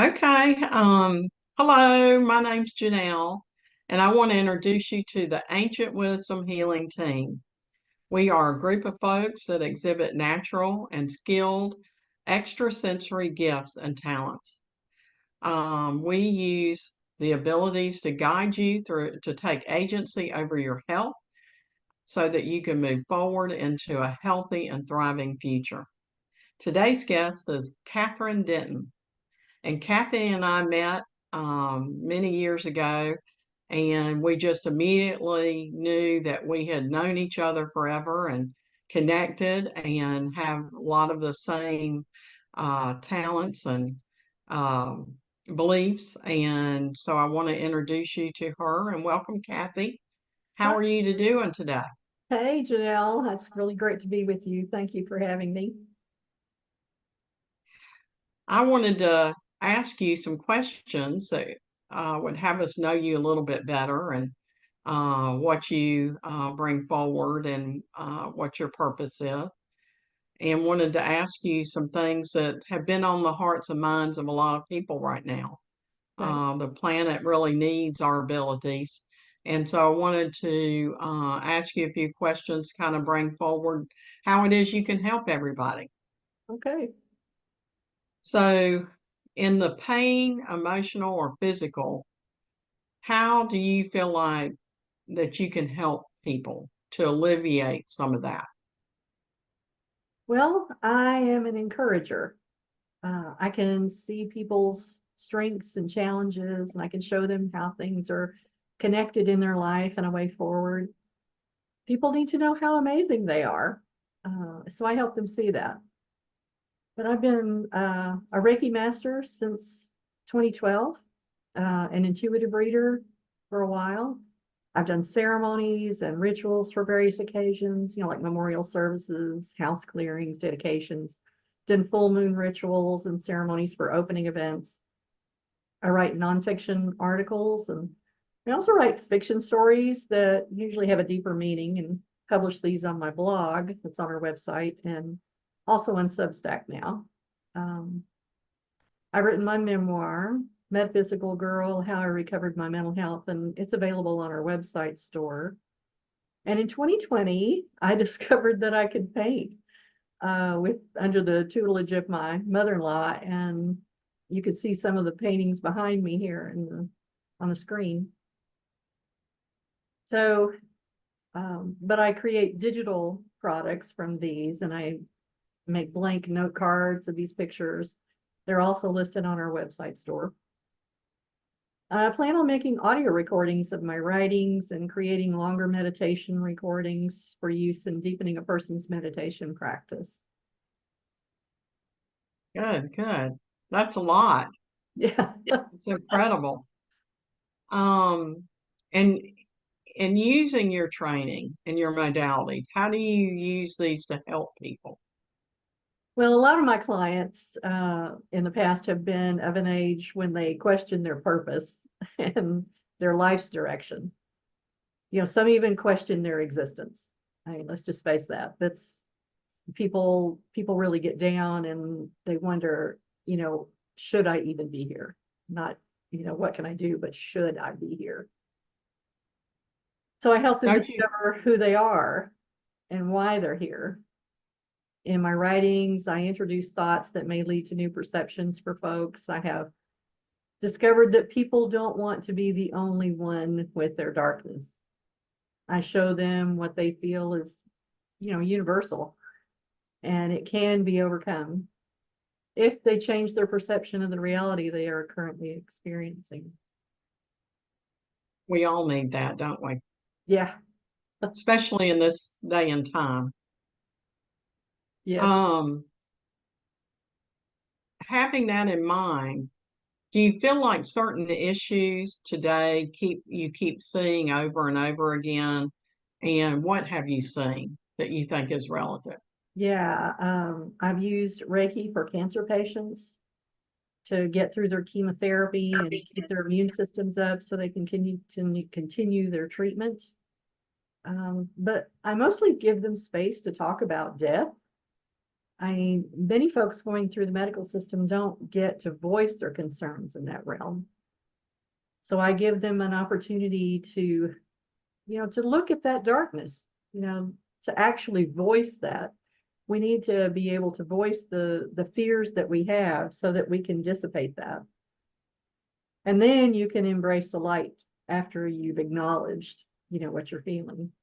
Okay. Hello, my name's Janelle, and I want to introduce you to the Ancient Wisdom Healing Team. We are a group of folks that exhibit natural and skilled extrasensory gifts and talents. We use the abilities to guide you through to take agency over your health so that you can move forward into a healthy and thriving future. Today's guest is Catherine Denton. And Kathy and I met many years ago, and we just immediately knew that we had known each other forever and connected and have a lot of the same talents and um, beliefs. And so I want to introduce you to her and welcome Kathy. How Hi. are you doing today? Hey, Janelle. It's really great to be with you. Thank you for having me. I wanted to ask you some questions that would have us know you a little bit better and what you bring forward and what your purpose is. And wanted to ask you some things that have been on the hearts and minds of a lot of people right now. Right. The planet really needs our abilities. And so I wanted to ask you a few questions, kind of bring forward how it is you can help everybody. Okay. So, in the pain, emotional or physical, how do you feel like that you can help people to alleviate some of that? Well, I am an encourager. I can see people's strengths and challenges, and I can show them how things are connected in their life and a way forward. People need to know how amazing they are. So I help them see that. But I've been a Reiki master since 2012, an intuitive reader for a while. I've done ceremonies and rituals for various occasions, like memorial services, house clearings, dedications, done full moon rituals and ceremonies for opening events. I write nonfiction articles, and I also write fiction stories that usually have a deeper meaning and publish these on my blog that's on our website and also on Substack now. Um, I've written my memoir, Metaphysical Girl, How I Recovered My Mental Health, and it's available on our website store. And in 2020, I discovered that I could paint with under the tutelage of my mother-in-law, and you could see some of the paintings behind me here on the screen. So, but I create digital products from these, and I make blank note cards of these pictures. They're also listed on our website store. I plan on making audio recordings of my writings and creating longer meditation recordings for use in deepening a person's meditation practice. Good, good. That's a lot. Yeah. It's incredible. Um, and in using your training and your modalities, how do you use these to help people? Well, a lot of my clients in the past have been of an age when they question their purpose and their life's direction. Some even question their existence. I mean, let's just face that. That's people really get down and they wonder, should I even be here? Not, what can I do, but should I be here? So I help them Don't you? discover who they are and why they're here. In my writings, I introduce thoughts that may lead to new perceptions for folks. I have discovered that people don't want to be the only one with their darkness. I show them what they feel is, universal, and it can be overcome if they change their perception of the reality they are currently experiencing. We all need that, don't we? Yeah. Especially in this day and time. Yes. Um, Having that in mind, do you feel like certain issues today keep seeing over and over again? And what have you seen that you think is relative? Yeah. I've used Reiki for cancer patients to get through their chemotherapy and keep their immune systems up so they can continue their treatment. But I mostly give them space to talk about death Many folks going through the medical system don't get to voice their concerns in that realm. So I give them an opportunity to, to look at that darkness, to actually voice that. We need to be able to voice the fears that we have so that we can dissipate that. And then you can embrace the light after you've acknowledged, what you're feeling.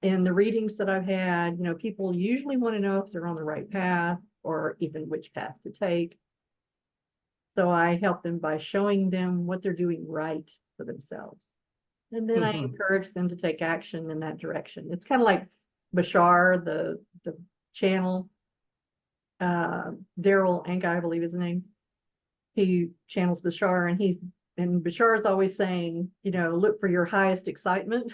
In the readings that I've had, people usually want to know if they're on the right path or even which path to take. So I help them by showing them what they're doing right for themselves. And then I encourage them to take action in that direction. It's kind of like Bashar, the channel, Daryl Anka, I believe his name. He channels Bashar, and Bashar is always saying, look for your highest excitement.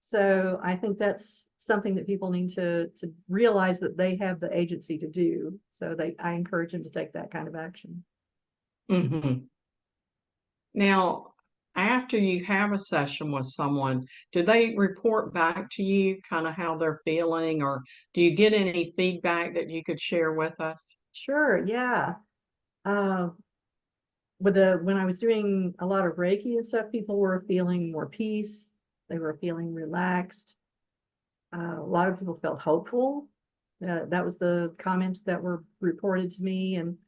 So I think that's something that people need to realize that they have the agency to do. So I encourage them to take that kind of action. Now, after you have a session with someone, do they report back to you kind of how they're feeling, or do you get any feedback that you could share with us? Sure, yeah. When I was doing a lot of Reiki and stuff, people were feeling more peace. They were feeling relaxed. A lot of people felt hopeful. That was the comments that were reported to me. And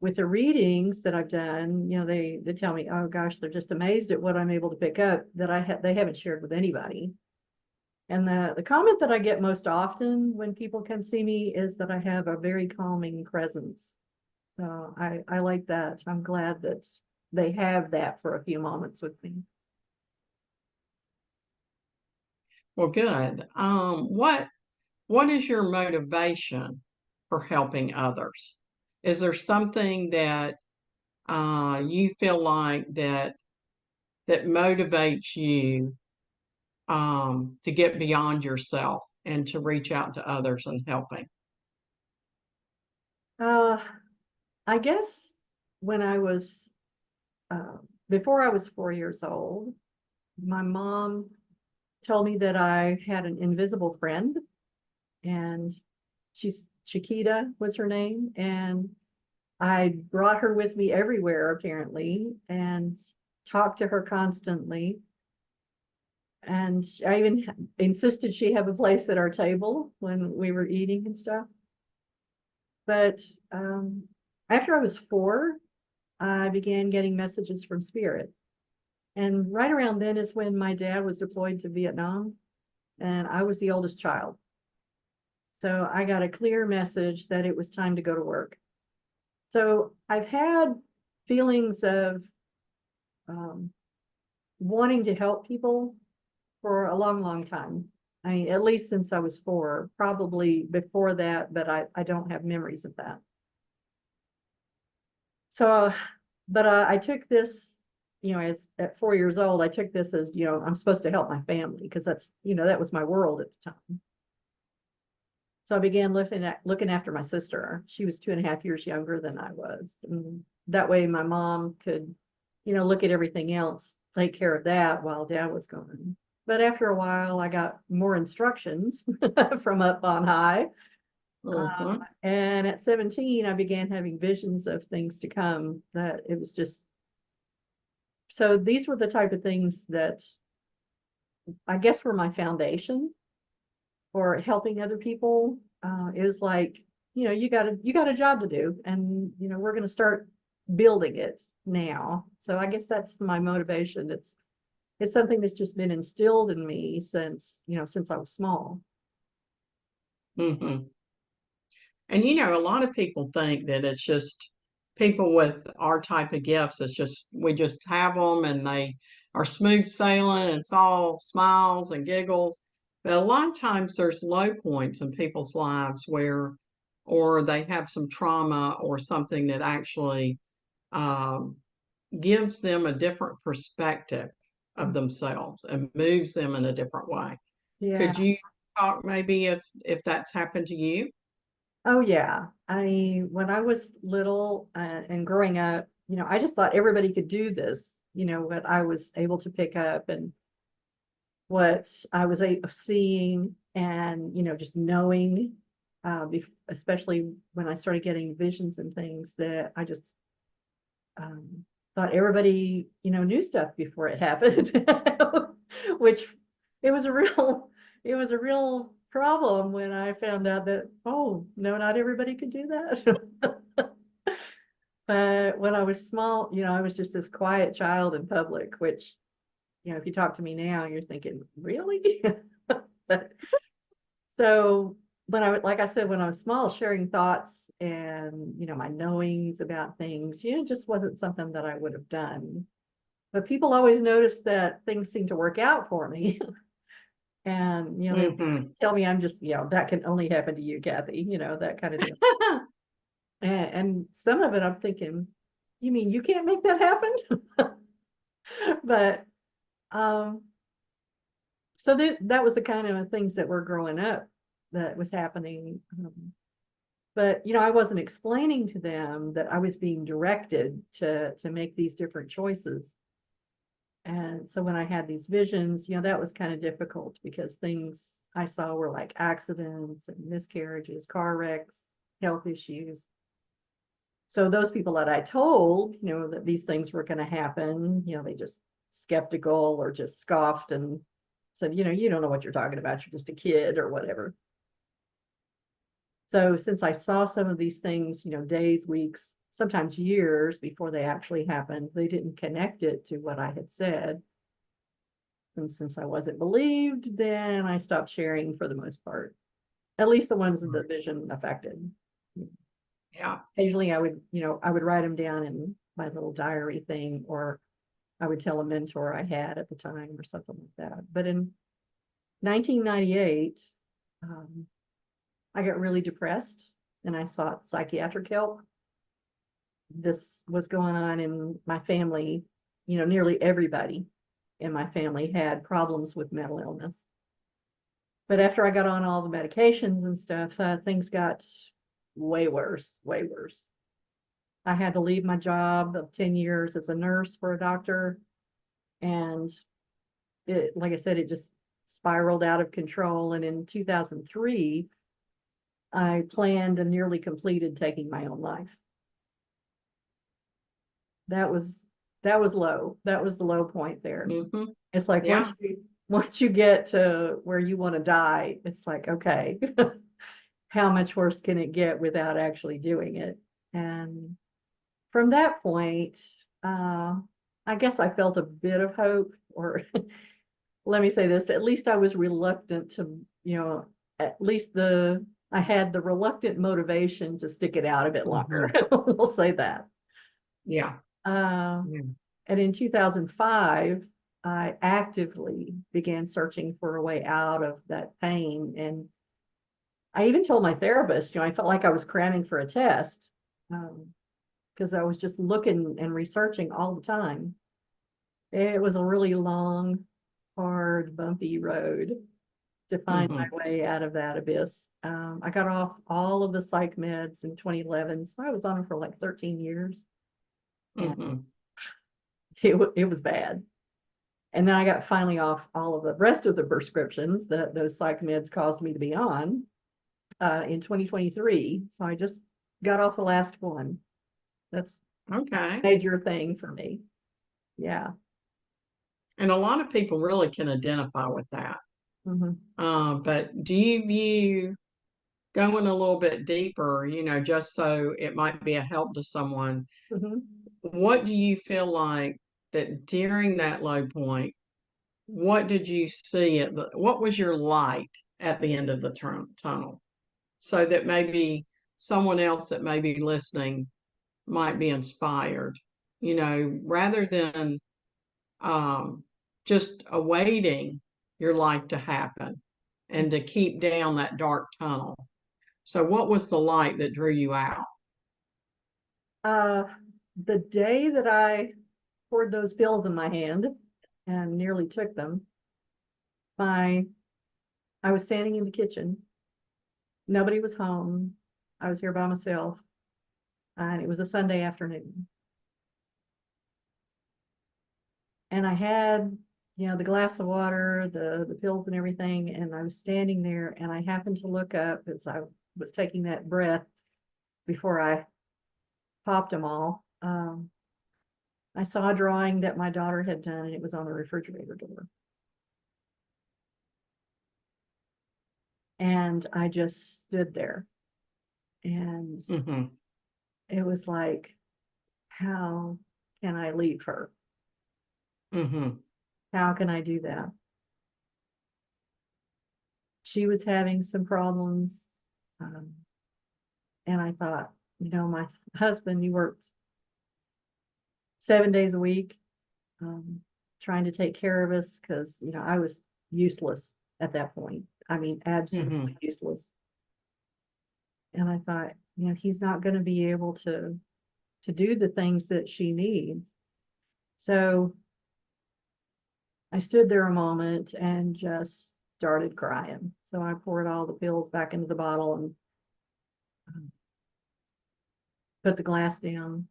with the readings that I've done, they tell me, oh gosh, they're just amazed at what I'm able to pick up that they haven't shared with anybody. And the comment that I get most often when people come see me is that I have a very calming presence. So I like that. I'm glad that they have that for a few moments with me. Well, good. What is your motivation for helping others? Is there something that you feel like that motivates you to get beyond yourself and to reach out to others and helping? Uh, I guess when I was, before I was 4 years old, my mom told me that I had an invisible friend, and she's Chiquita was her name, and I brought her with me everywhere apparently and talked to her constantly. And I even insisted she have a place at our table when we were eating and stuff. But after I was 4, I began getting messages from spirit. And right around then is when my dad was deployed to Vietnam, and I was the oldest child. So I got a clear message that it was time to go to work. So I've had feelings of wanting to help people for a long, long time. At least since I was 4, probably before that, but I don't have memories of that. So, but I took this, as at 4 years old, I took this as, I'm supposed to help my family because that's, that was my world at the time. So I began looking after my sister. She was 2.5 years younger than I was. And that way my mom could, look at everything else, take care of that while dad was gone. But after a while, I got more instructions from up on high. And at 17, I began having visions of things to come that it was just. So these were the type of things that I guess were my foundation for helping other people. Is like, you got a job to do, and we're going to start building it now. So I guess that's my motivation. It's something that's just been instilled in me since I was small. And a lot of people think that it's just people with our type of gifts. It's just we just have them and they are smooth sailing and it's all smiles and giggles. But a lot of times there's low points in people's lives or they have some trauma or something that actually um, gives them a different perspective of themselves and moves them in a different way. Yeah. Could you talk maybe if that's happened to you? Oh yeah. When I was little and growing up, I just thought everybody could do this, what I was able to pick up and what I was seeing and, just knowing. especially when I started getting visions and things, that I just thought everybody, knew stuff before it happened, which it was a real problem when I found out that, oh, no, not everybody could do that. But when I was small, I was just this quiet child in public, which, if you talk to me now, you're thinking, really? But so like I said, when I was small, sharing thoughts and, my knowings about things, it just wasn't something that I would have done. But people always noticed that things seemed to work out for me. And, they Mm-hmm. tell me I'm just, that can only happen to you, Kathy, that kind of thing. And some of it I'm thinking, you mean you can't make that happen? But so that was the kind of things that were growing up that was happening. But I wasn't explaining to them that I was being directed to make these different choices. And so when I had these visions, that was kind of difficult because things I saw were like accidents and miscarriages, car wrecks, health issues. So those people that I told, that these things were going to happen, they just skeptical or just scoffed and said, you don't know what you're talking about. You're just a kid or whatever. So since I saw some of these things, days, weeks, sometimes years before they actually happened, they didn't connect it to what I had said. And since I wasn't believed, then I stopped sharing for the most part, at least the ones that the vision affected. Yeah. Occasionally I would write them down in my little diary thing, or I would tell a mentor I had at the time or something like that. But in 1998, I got really depressed and I sought psychiatric help. This was going on in my family. Nearly everybody in my family had problems with mental illness. But after I got on all the medications and stuff, things got way worse, way worse. I had to leave my job of 10 years as a nurse for a doctor. And like I said, it just spiraled out of control. And in 2003, I planned and nearly completed taking my own life. That was low. That was the low point there. Mm-hmm. It's like Yeah. once you get to where you want to die, it's like, okay, how much worse can it get without actually doing it? And from that point, I guess I felt a bit of hope, or let me say this, at least I was reluctant to, at least I had the reluctant motivation to stick it out a bit longer. Mm-hmm. We'll say that. Yeah. Uh, Yeah. and in 2005, I actively began searching for a way out of that pain. And I even told my therapist, I felt like I was cramming for a test, because I was just looking and researching all the time. It was a really long, hard, bumpy road to find my Mm-hmm. way out of that abyss. I got off all of the psych meds in 2011, so I was on them for like 13 years. And Mm-hmm. it was bad. And then I got finally off all of the rest of the prescriptions that those psych meds caused me to be on in 2023. So I just got off the last one. That's Okay. a major thing for me. Yeah. And a lot of people really can identify with that. Mm-hmm. But do you view going a little bit deeper, just so it might be a help to someone? Mm-hmm. What do you feel like that during that low point, what did you see what was your light at the end of the tunnel? So that maybe someone else that may be listening might be inspired, rather than um, just awaiting your life to happen and to keep down that dark tunnel. So, what was the light that drew you out? Uh, the day that I poured those pills in my hand and nearly took them, I was standing in the kitchen. Nobody was home. I was here by myself, and it was a Sunday afternoon. And I had, the glass of water, the pills and everything, and I was standing there, and I happened to look up as I was taking that breath before I popped them all, I saw a drawing that my daughter had done, and it was on the refrigerator door. And I just stood there, and Mm-hmm. it was like, how can I leave her? Mm-hmm. How can I do that? She was having some problems. Um, and I thought, my husband, he worked 7 days a week, trying to take care of us because, I was useless at that point. I mean, Mm-hmm. absolutely useless. And I thought, he's not going to be able to do the things that she needs. So I stood there a moment and just started crying. So I poured all the pills back into the bottle and put the glass down.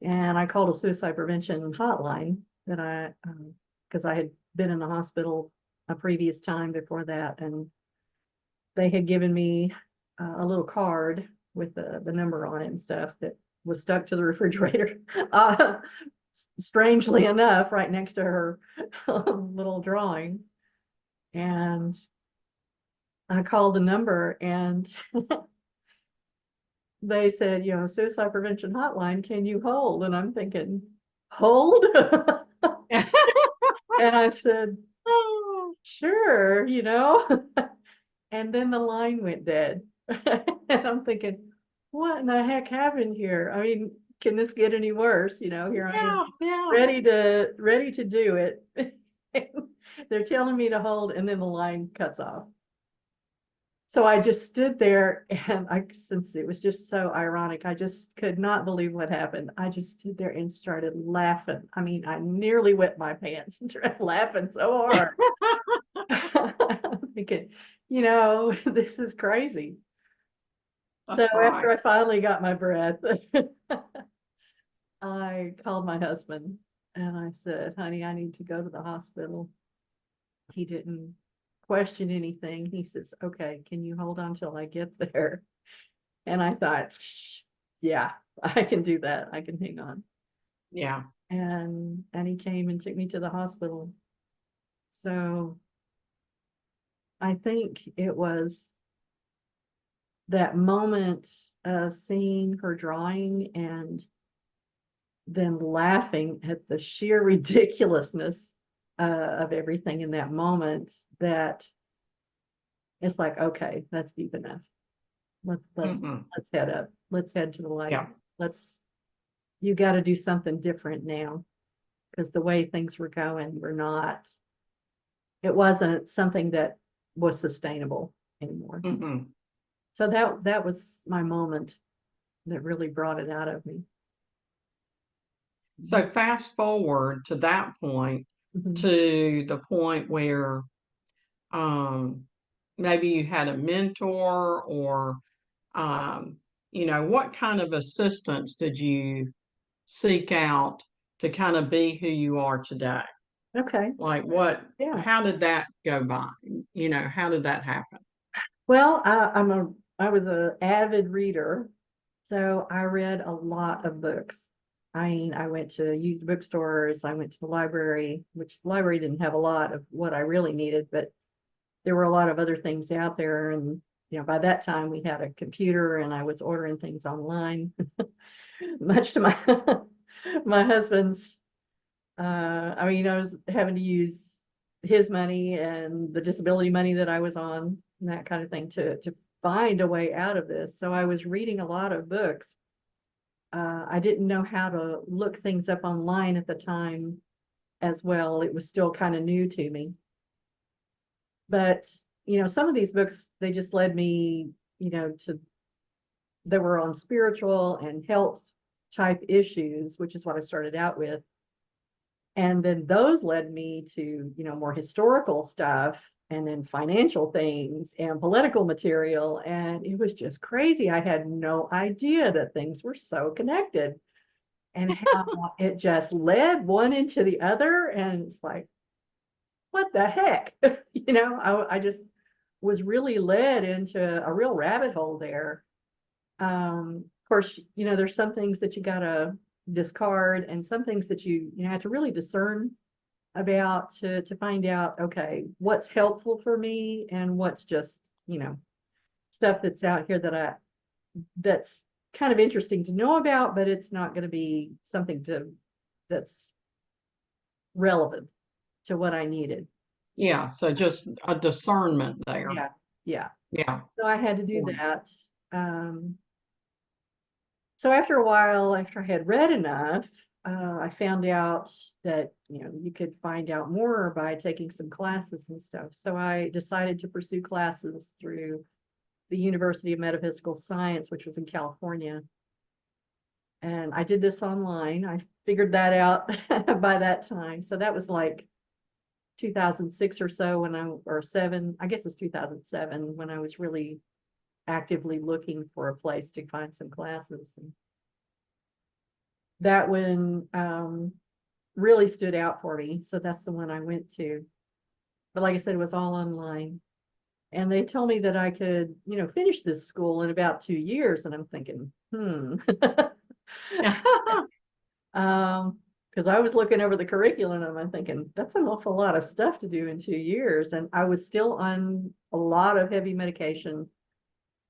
And I called a suicide prevention hotline that because I had been in the hospital a previous time before that. And they had given me a little card with the number on it and stuff that was stuck to the refrigerator. Strangely enough, right next to her little drawing. And I called the number, and they said, suicide prevention hotline, can you hold? And I'm thinking, hold? And I said, sure, And then the line went dead. And I'm thinking, what in the heck happened here? I mean, can this get any worse? Here I am Yeah, yeah. ready to do it. They're telling me to hold, and then the line cuts off. So I just stood there, and since it was just so ironic, I just could not believe what happened. I just stood there and started laughing. I mean, I nearly wet my pants and started laughing so hard. Thinking, this is crazy. So That's right. after I finally got my breath, I called my husband and I said, honey, I need to go to the hospital. He didn't question anything. He says, okay, can you hold on till I get there? And I thought, yeah, I can do that. I can hang on. Yeah. And he came and took me to the hospital. So I think it was that moment of seeing her drawing and then laughing at the sheer ridiculousness of everything in that moment, that it's like, okay, that's deep enough. Let's let's Mm-hmm. let's head up. Let's head to the light. Yeah. You got to do something different now, because the way things were going it wasn't something that was sustainable anymore. Mm-hmm. So that was my moment that really brought it out of me. So fast forward to that point, Mhm. to the point where um, maybe you had a mentor, or um, what kind of assistance did you seek out to kind of be who you are today? Okay. Like Yeah. how did that go by? How did that happen? Well, I was a avid reader, so I read a lot of books. I mean, I went to used bookstores, I went to the library, which the library didn't have a lot of what I really needed, but there were a lot of other things out there. And, by that time we had a computer and I was ordering things online, much to my husband's, I was having to use his money and the disability money that I was on and that kind of thing to find a way out of this. So I was reading a lot of books. I didn't know how to look things up online at the time as well. It was still kind of new to me. But, some of these books, they just led me, they were on spiritual and health type issues, which is what I started out with. And then those led me to, more historical stuff, and then financial things and political material. And it was just crazy. I had no idea that things were so connected, and how it just led one into the other. And it's like, what the heck? I just was really led into a real rabbit hole there. Of course, there's some things that you gotta discard, and some things that you have to really discern about to find out, okay, what's helpful for me and what's just, stuff that's out here that's kind of interesting to know about, but it's not going to be something that's relevant to what I needed. Yeah, so just a discernment there. Yeah, yeah. Yeah. So I had to do Yeah. that. So after a while, after I had read enough, I found out that you could find out more by taking some classes and stuff. So I decided to pursue classes through the University of Metaphysical Science, which was in California. And I did this online. I figured that out by that time. So that was like 2006 or so or seven, I guess it's 2007 when I was really actively looking for a place to find some classes. And that one really stood out for me. So that's the one I went to. But like I said, it was all online. And they told me that I could, finish this school in about 2 years. And I'm thinking, because I was looking over the curriculum and I'm thinking, that's an awful lot of stuff to do in 2 years. And I was still on a lot of heavy medication.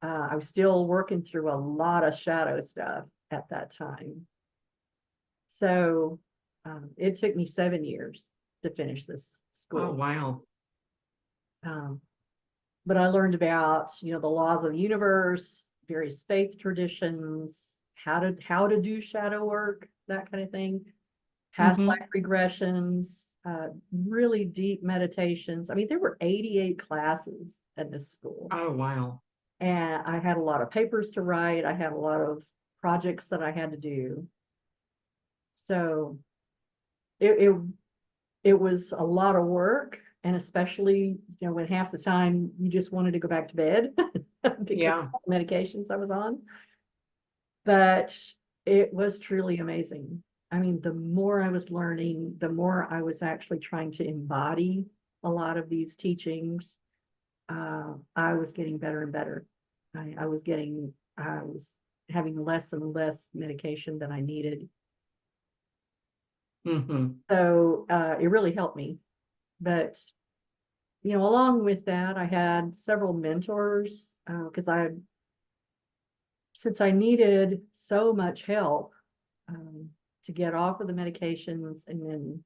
I was still working through a lot of shadow stuff at that time. So it took me 7 years to finish this school. Oh, wow. But I learned about, the laws of the universe, various faith traditions, how to do shadow work, that kind of thing, past life regressions, really deep meditations. I mean, there were 88 classes at this school. Oh, wow. And I had a lot of papers to write. I had a lot of projects that I had to do. So it was a lot of work. And especially, when half the time you just wanted to go back to bed because of the medications I was on. But it was truly amazing. I mean, the more I was learning, the more I was actually trying to embody a lot of these teachings. I was getting better and better. I was having less and less medication than I needed. So it really helped me. But, along with that, I had several mentors because since I needed so much help to get off of the medications, and then,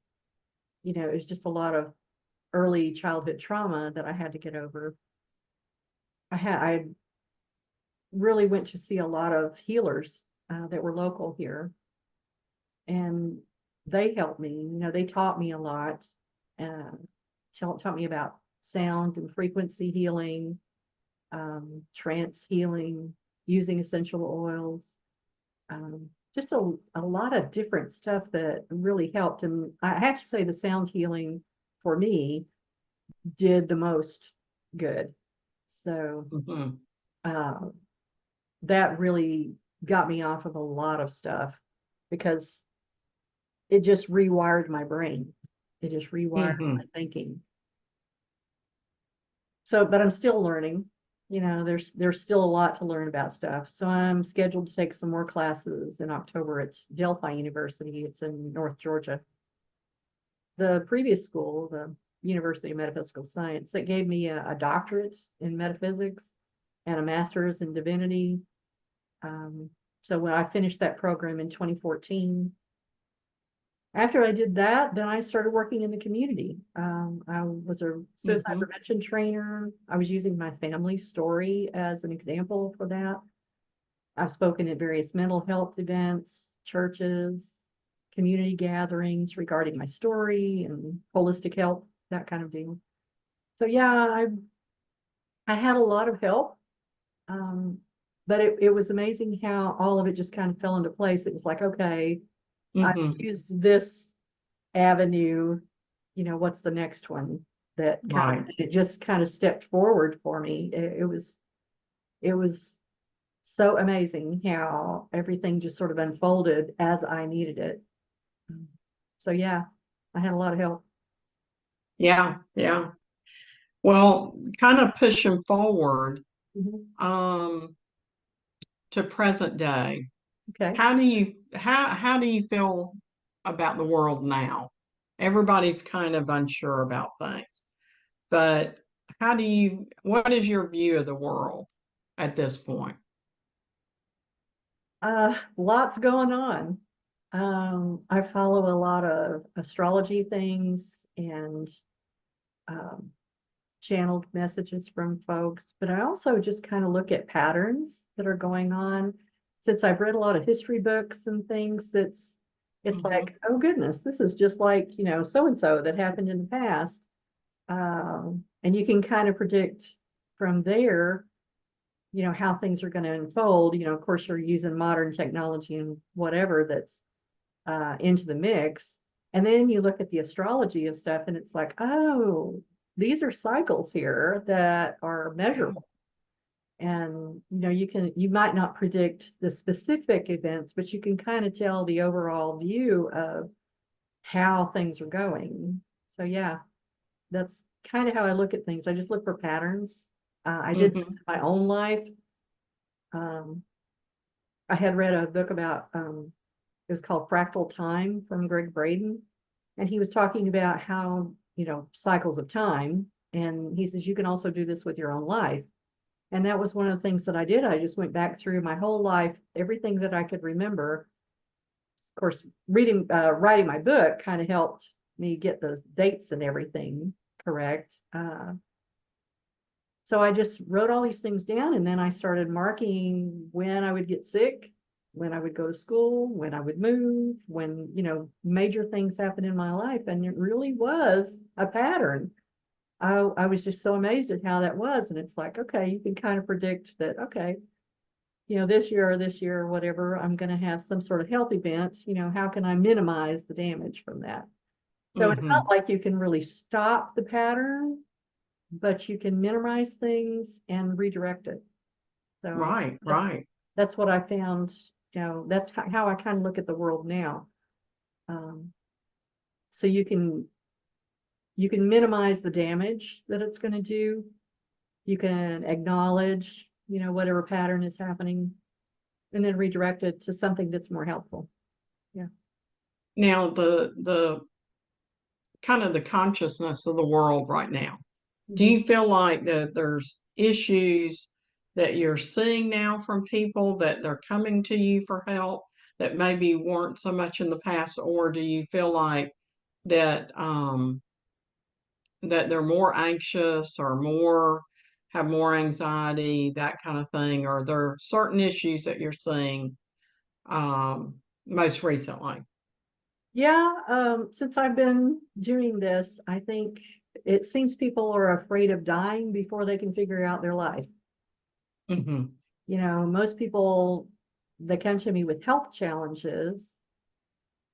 it was just a lot of early childhood trauma that I had to get over. I really went to see a lot of healers that were local here, and they helped me. They taught me a lot. Taught me about sound and frequency healing, trance healing, using essential oils, just a lot of different stuff that really helped. And I have to say the sound healing for me did the most good. So that really got me off of a lot of stuff because it just rewired my brain. It just rewired my thinking. So, but I'm still learning. There's still a lot to learn about stuff. So I'm scheduled to take some more classes in October at Delphi University. It's in North Georgia. The previous school, the University of Metaphysical Science, that gave me a doctorate in metaphysics and a master's in divinity. So when I finished that program in 2014, after I did that, then I started working in the community. I was a suicide prevention trainer. I was using my family story as an example for that. I've spoken at various mental health events, churches, community gatherings regarding my story and holistic health, that kind of deal. So yeah, I had a lot of help. But it was amazing how all of it just kind of fell into place. It was like, okay, I used this avenue, what's the next one that it just kind of stepped forward for me. It was so amazing how everything just sort of unfolded as I needed it. So yeah, I had a lot of help. Yeah. Well, kind of pushing forward Mhm. um, to present day. Okay. How do you feel about the world now? Everybody's kind of unsure about things, but what is your view of the world at this point? Lots going on. I follow a lot of astrology things and um, channeled messages from folks, but I also just kind of look at patterns that are going on. Since I've read a lot of history books and things, it's Hmm. like, oh goodness, this is just like, so and so that happened in the past. And you can kind of predict from there, how things are going to unfold. Of course, you're using modern technology and whatever that's into the mix. And then you look at the astrology of stuff, and it's like, oh, these are cycles here that are Yeah. measurable. And you might not predict the specific events, but you can kind of tell the overall view of how things are going. So yeah, that's kind of how I look at things. I just look for patterns. I did this Hmm. in my own life. Um, I had read a book about it was called Fractal Time from Greg Braden. And he was talking about how, cycles of time. And he says, you can also do this with your own life. And that was one of the things that I did. I just went back through my whole life, everything that I could remember. Of course, writing my book kind of helped me get the dates and everything correct. So I just wrote all these things down, and then I started marking when I would get sick, when I would go to school, when I would move, when, major things happened in my life. And it really was a pattern. I was just so amazed at how that was. And it's like, okay, you can kind of predict that, okay, this year or whatever, I'm going to have some sort of health event. How can I minimize the damage from that? So it's not Hmm. like you can really stop the pattern, but you can minimize things and redirect it. So Right, that's right. that's what I found. That's how I kind of look at the world now. Um, so you can minimize the damage that it's going to do. You can acknowledge, whatever pattern is happening, and then redirect it to something that's more helpful. Yeah. Now the kind of the consciousness of the world right now. Do Mhm. you feel like that there's issues that you're seeing now from people that they're coming to you for help that maybe weren't so much in the past, or do you feel like that that they're more anxious or more have more anxiety, that kind of thing, or there are certain issues that you're seeing most recently? Yeah. Since I've been doing this, I think it seems people are afraid of dying before they can figure out their life. Hmm. Most people that come to me with health challenges,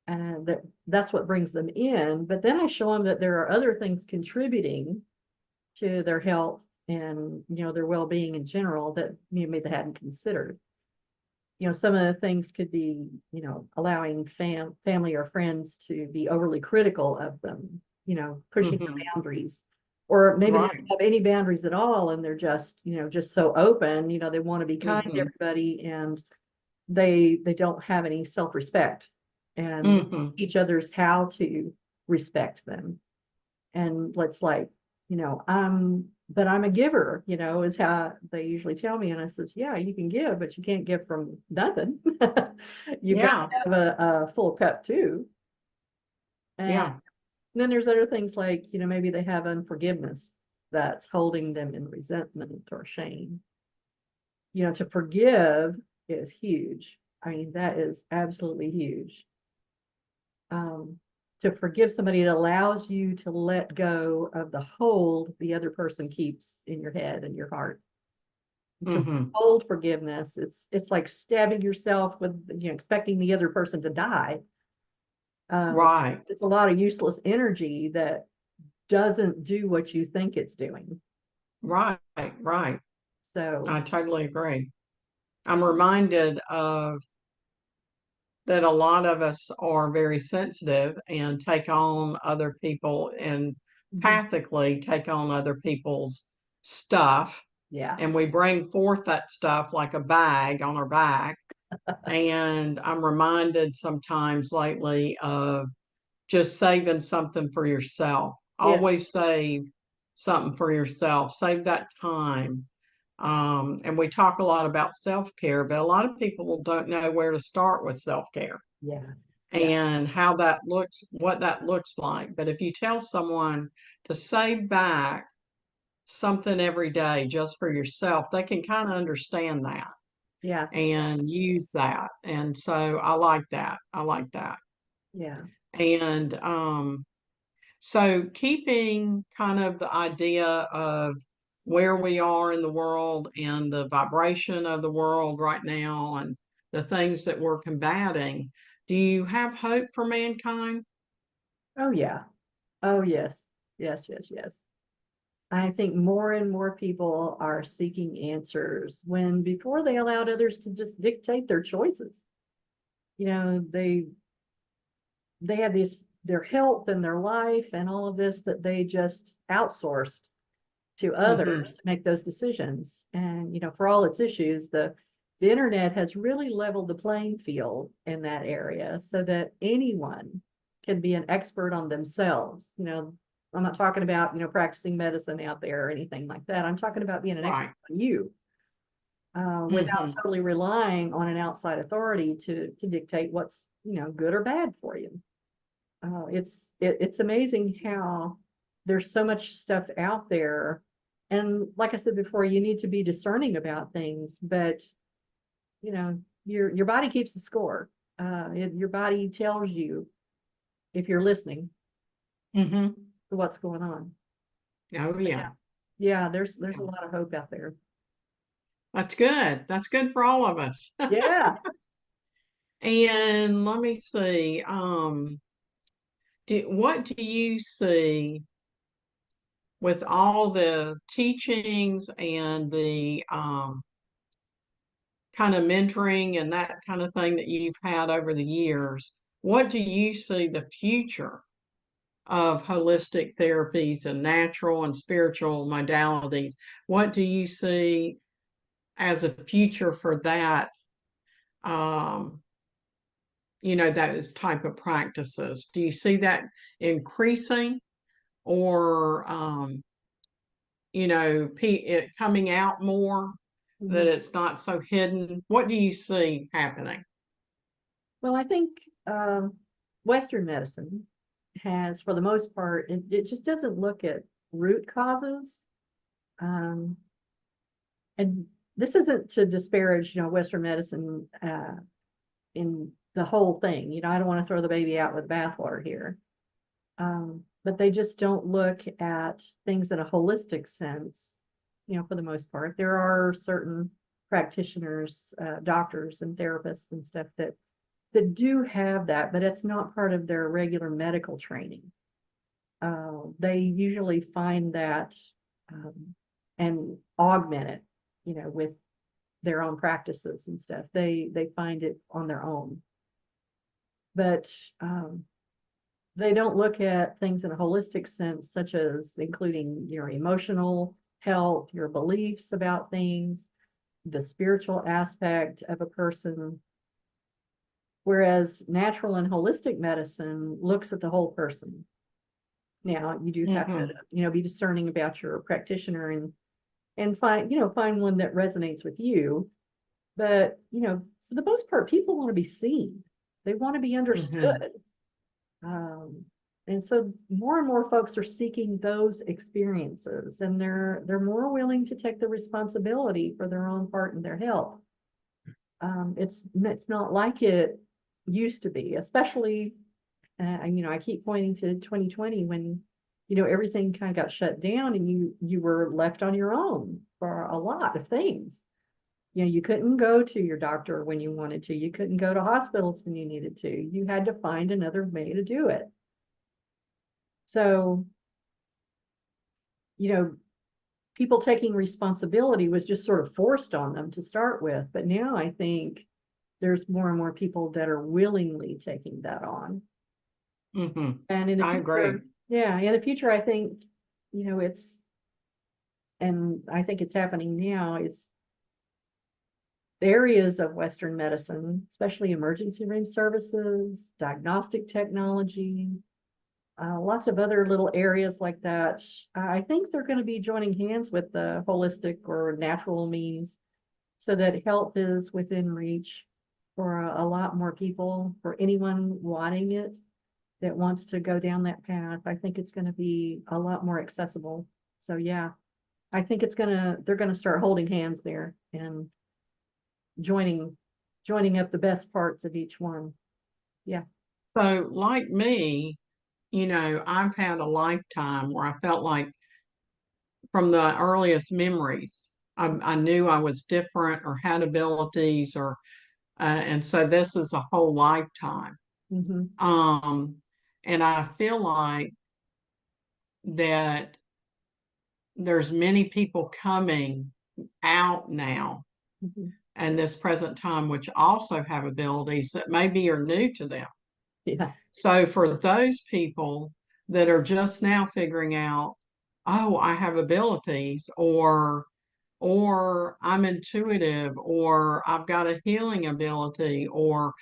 and that's what brings them in. But then I show them that there are other things contributing to their health and their well-being in general that maybe they hadn't considered. Some of the things could be, allowing family or friends to be overly critical of them, pushing the Hmm. boundaries. Or maybe they Right. don't have any boundaries at all, and they're just so open, they want to be kind to Hmm. everybody, and they don't have any self-respect and Hmm. teach others how to respect them. And let's like, but I'm a giver, is how they usually tell me. And I says, yeah, you can give, but you can't give from nothing. You've got Yeah. to have a full cup too. And Yeah. then there's other things like, maybe they have unforgiveness that's holding them in resentment or shame. To forgive is huge. I mean, that is absolutely huge. Um, to forgive somebody, it allows you to let go of the hold the other person keeps in your head and your heart. To Hmm. hold forgiveness, it's like stabbing yourself with, expecting the other person to die. Uh, Right. it's a lot of useless energy that doesn't do what you think it's doing. Right. Right. So I totally agree. I'm reminded of that a lot of us are very sensitive and take on other people and Mhm. pathically take on other people's stuff, Yeah. and we bring forth that stuff like a bag on our back. And I'm reminded sometimes lately of just saving something for yourself. Yeah. Always save something for yourself. Save that time. And we talk a lot about self-care, but a lot of people don't know where to start with self-care Yeah. Yeah. and how that looks, what that looks like. But if you tell someone to save back something every day just for yourself, they can kind of understand that Yeah. and use that. And so I like that. I like that. Yeah. And so keeping kind of the idea of where we are in the world and the vibration of the world right now and the things that we're combating, do you have hope for mankind? Oh, yeah. Oh, yes. Yes, yes, yes. I think more and more people are seeking answers when before they allowed others to just dictate their choices. You know, they have this their health and their life and all of this that they just outsourced to others Mm-hmm. to make those decisions. And, you know, for all its issues, the internet has really leveled the playing field in that area so that anyone can be an expert on themselves. You know, I'm not talking about, you know, practicing medicine out there or anything like that. I'm talking about being an expert Right. on you, without Mm-hmm. totally relying on an outside authority to dictate what's, you know, good or bad for you. It's amazing how there's so much stuff out there. And like I said before, you need to be discerning about things, but you know, your body keeps the score. Your body tells you if you're listening Mm-hmm. to what's going on. Oh But yeah. yeah, there's a Yeah. lot of hope out there. That's good. That's good for all of us. Yeah. And let me see. What do you see with all the teachings and the kind of mentoring and that kind of thing that you've had over the years? What do you see the future of holistic therapies and natural and spiritual modalities? What do you see as a future for that? Um, those type of practices. Do you see that increasing or it coming out more, that Mhm. it's not so hidden? What do you see happening? Well, I think Western medicine has, for the most part, it just doesn't look at root causes. Um, and this isn't to disparage, you know, Western medicine in the whole thing. You know, I don't want to throw the baby out with bathwater here. But they just don't look at things in a holistic sense, you know, for the most part. There are certain practitioners, doctors and therapists and stuff that do have that, but it's not part of their regular medical training. They usually find that and augment it, you know, with their own practices and stuff. They find it on their own, but they don't look at things in a holistic sense, such as including your emotional health, your beliefs about things, the spiritual aspect of a person. Whereas natural and holistic medicine looks at the whole person. Now you do have to, Mm-hmm. you know, be discerning about your practitioner and find, you know, find one that resonates with you. But, you know, for the most part, people want to be seen. They want to be Mm-hmm. understood. Um, and so more and more folks are seeking those experiences, and they're more willing to take the responsibility for their own part in their health. It's not like it used to be, especially, you know, I keep pointing to 2020 when, you know, everything kind of got shut down and you were left on your own for a lot of things. You know, you couldn't go to your doctor when you wanted to. You couldn't go to hospitals when you needed to. You had to find another way to do it. So, you know, people taking responsibility was just sort of forced on them to start with. But now I think there's more and more people that are willingly taking that on. Mm-hmm. And in the I future, agree. Yeah, in the future, I think, it's, and I think it's happening now, it's areas of Western medicine, especially emergency room services, diagnostic technology, lots of other little areas like that. I think they're going to be joining hands with the holistic or natural means so that health is within reach for a lot more people, for anyone wanting it that wants to go down that path. I think it's going to be a lot more accessible. So yeah, I think they're going to start holding hands there and joining joining up the best parts of each one. Yeah. So, like me, I've had a lifetime where I felt like from the earliest memories, I knew I was different or had abilities, and so this is a whole lifetime. Mm-hmm. Um, and I feel like that there's many people coming out now Mm-hmm. and this present time, which also have abilities that maybe are new to them. Yeah. So for those people that are just now figuring out, oh, I have abilities, or I'm intuitive, or I've got a healing ability, or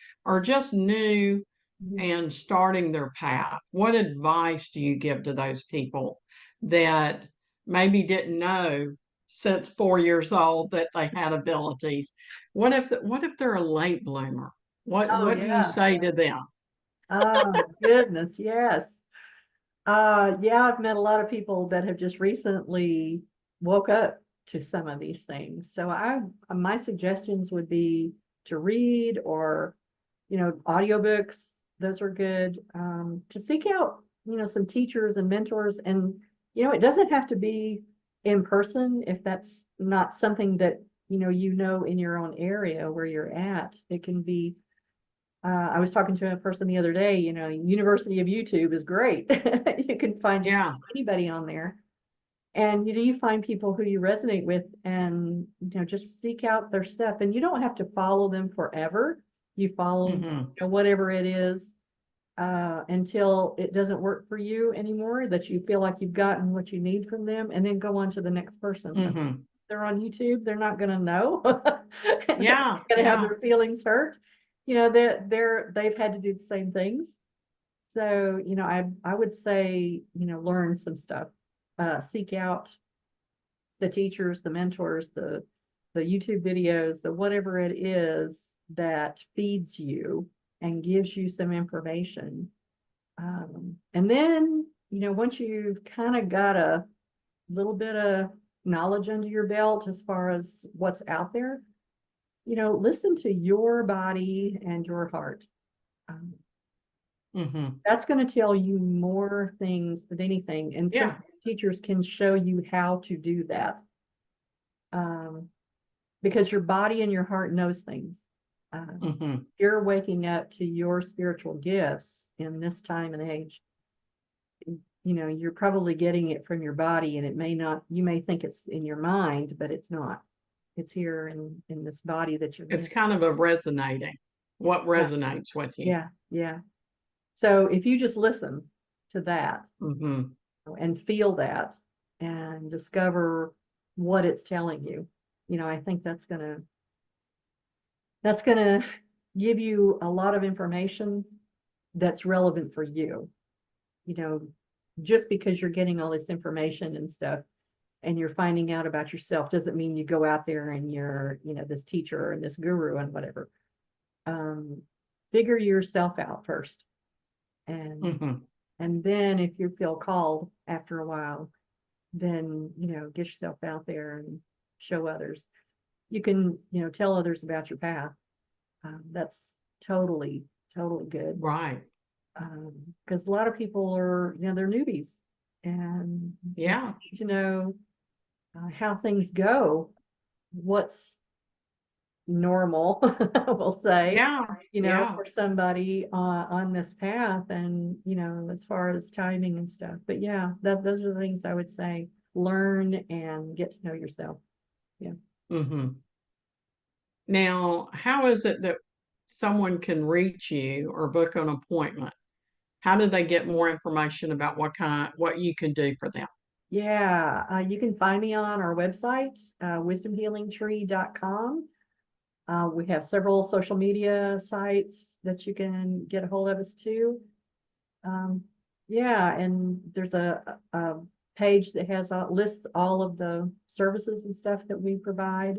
just new Mm-hmm. and starting their path, what advice do you give to those people that maybe didn't know since 4 years old that they had abilities? What if they're a late bloomer? What Oh what do you yeah. say to them? Oh goodness, yes. Yeah, I've met a lot of people that have just recently woke up to some of these things. So my suggestions would be to read or, audiobooks. Those are good. To seek out, some teachers and mentors. And, it doesn't have to be in person if that's not something that, in your own area where you're at. It can be I was talking to a person the other day, University of YouTube is great. You can find just Yeah. anybody on there. And you find people who you resonate with and just seek out their stuff. And you don't have to follow them forever. You follow, Mm-hmm. whatever it is, until it doesn't work for you anymore, that you feel like you've gotten what you need from them, and then go on to the next person. Mm-hmm. They're on YouTube, they're not going to know. And they're Yeah. going to have Yeah. their feelings hurt. They've had to do the same things. So, I would say, learn some stuff. Seek out the teachers, the mentors, the YouTube videos, the whatever it is that feeds you and gives you some information. And then, once you've kind of got a little bit of knowledge under your belt as far as what's out there, listen to your body and your heart. Um, Mm-hmm. that's going to tell you more things than anything. And some Yeah. teachers can show you how to do that, um, because your body and your heart knows things. Mm-hmm. You're waking up to your spiritual gifts in this time and age. You're probably getting it from your body, and it may not, you may think it's in your mind, but it's not. It's here in this body that you're It's in. kind of a resonating. What Yeah, resonates with you? yeah, yeah. So if you just listen to that Mm-hmm. and feel that and discover what it's telling you, I think that's gonna give you a lot of information that's relevant for you. You know, just because you're getting all this information and stuff and you're finding out about yourself doesn't mean you go out there and you're, this teacher and this guru and whatever. Um, Figure yourself out first. And Mm-hmm. and then if you feel called after a while, then, get yourself out there and show others. You can, tell others about your path. That's totally, totally good. Right. Because a lot of people are, they're newbies and they Yeah. need to know how things go, what's normal, we'll say, Yeah. Yeah. for somebody on this path, and as far as timing and stuff. But yeah, those are the things I would say. Learn and get to know yourself. Yeah. Mm-hmm. Now, how is it that someone can reach you or book an appointment? how do they get more information about what you can do for them? Yeah, you can find me on our website, wisdomhealingtree.com. We have several social media sites that you can get a hold of us to. Um, yeah, and there's a page that has lists all of the services and stuff that we provide.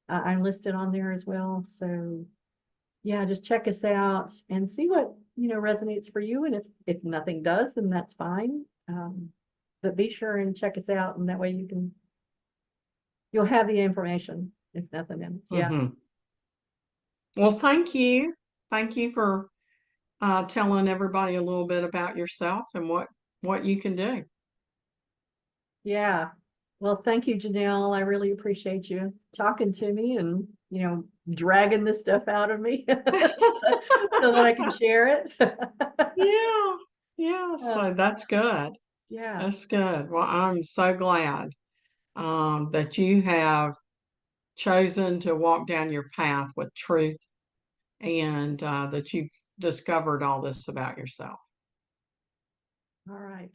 I'm listed on there as well. So yeah, just check us out and see what resonates for you. And if nothing does, then that's fine. But be sure and check us out, and that way you'll have the information if nothing else. Yeah. Hmm. Well, thank you for telling everybody a little bit about yourself and what you can do. Yeah. Well, thank you, Janelle. I really appreciate you talking to me and, dragging this stuff out of me so that I can share it. Yeah, yeah. Uh, So that's good. yeah. That's good. Well, I'm so glad that you have chosen to walk down your path with truth and that you've discovered all this about yourself. All right.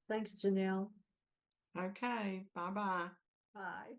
Thanks, Janelle. Okay, bye bye. Bye.